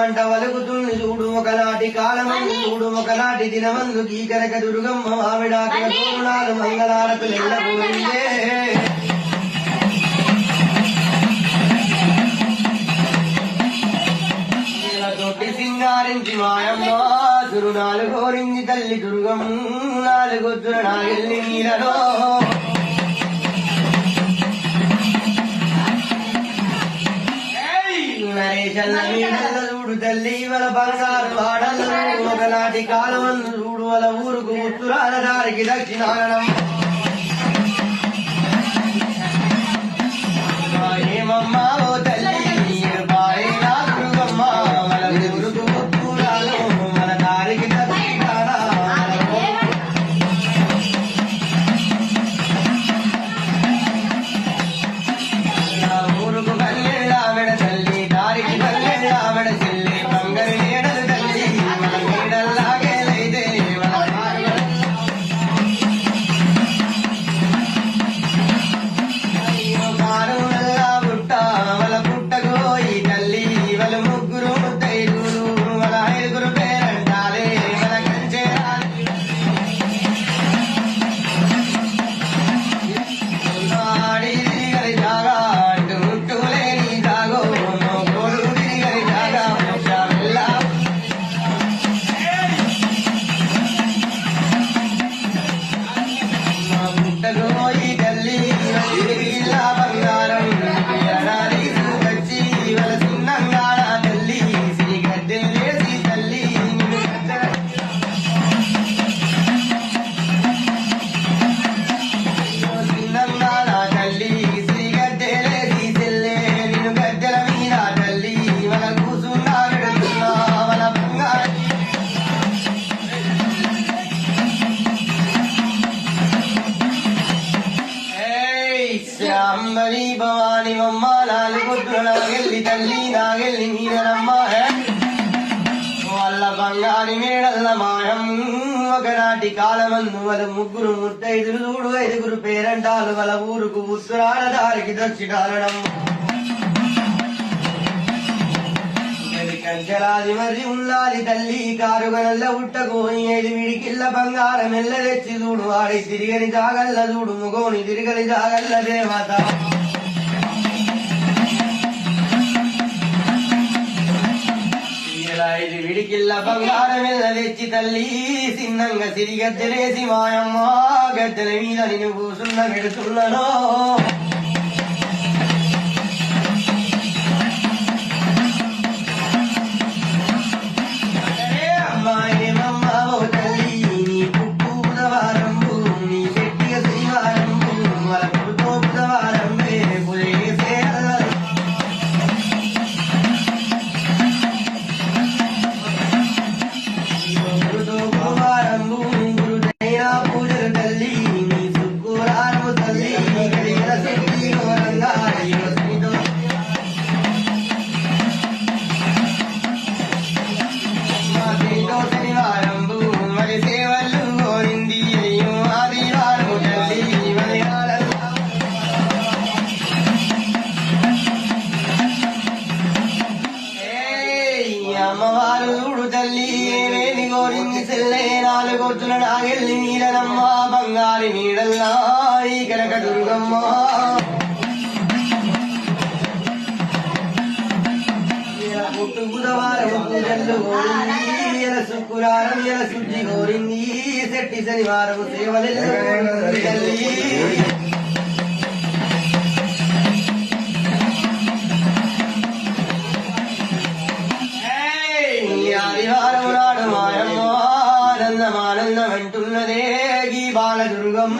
మంట వలుగుతుంది చూడు ఒకనాటి కాలమందు చూడు ఒకనాటి దినమందు కీకరక దుర్గమ్మ మామిడాకుల తోరణాలు మంగళారతులు ఎల్లబోయిందే తొట్టి సింగారించి మాయమ్మ దురునాలు కోరింది తల్లి దుర్గమ్మ నాలుగొద్దున నాగెల్లి నీలలో చూడు తల్లి వల బంగారు వాడలు ఒకనాటి కాలమందు చూడు వల ఊరుకు ఉత్తరాల దారికి దక్షిణారణం ఏమమ్మా ఓ తల్లి బాయేనా దుర్గమ్మ వల ఊరుకు ఉత్తరాలు మన దారికి దక్షిణాన ఊరుకు కల్లెళ్ళ ఆవిడ తల్లి దారికి కల్లెళ్ళ ఆవిడ చెల్లి బంగారు నీడలు తల్లి మన నీడల్లాగే లేదే మారునల్లా బుట్ట వల పుట్టగోయి తల్లి వల ముగ్గురు ముత్తైదులు వల ఐదుగురు పేరంటాలే వల కంచె ఆడి తిరిగలి జాగా అంటూ ముట్టులేని జాగో గోడు తిరిగలి జాగా వెళ్ళ పుట్టగోయి తల్లి తిరిగిల్లా బంగారం ఎడారి వచ్చి వల చిన్నంగాడ తల్లి సిరిగద్దెలేసి తల్లి నిన్ను చిన్నంగాడ తల్లి సిరిగద్దెలేసి తెల్లే నిన్ను గద్దెల మీద తల్లి వల కూసున్నా పెడుతున్నా వల బంగారం శ్యాంబరి భవాని మమ్మ నాలుగొద్దున నాగెల్లి తల్లి నాగెల్లి మీరమ్మ వాళ్ళ బంగారి మేడల్ల మాయం ఒకనాటి కాలమందు వల ముగ్గురు ముత్తైదులు చూడు ఐదుగురు పేరంటాలు వల ఊరుకు ఉత్తరాల దారికి దక్షిణారణం కంచెలాది మరి ఉల్లాది తల్లి కారుగనల్ల ఉట్టకోని ఐదు విడికిల్ల బంగారం ఎల్ల తెచ్చి చూడు ఆడి తిరిగని జాగల్ల చూడు ముగోని తిరిగని జాగల్ల దేవత ఐదు విడికిల్ల బంగారం ఎల్ల తెచ్చి తల్లి చిన్నంగా సిరిగద్దెలేసి మాయమ్మ గద్దెల మీద నిన్ను కూసున్న పెడుతున్నాను అమ్మవారు చూడు తల్లి ఏమేమి కోరింది సెల్లే నాలుగొద్దున నాగెల్లి నీడనమ్మ బంగారి నీడల్లా ఈ కనక దుర్గమ్మ పుట్టు బుధవారం పూజలు కోరింది ఎల శుక్రవారం ఎల శుద్ధి కోరింది శెట్టి శనివారం సేవలెల్లు తల్లి ఆదివారం నాడు మాయమ్మ ఆనందం ఆనందం అంటున్నదే గీ బాల దుర్గమ్మ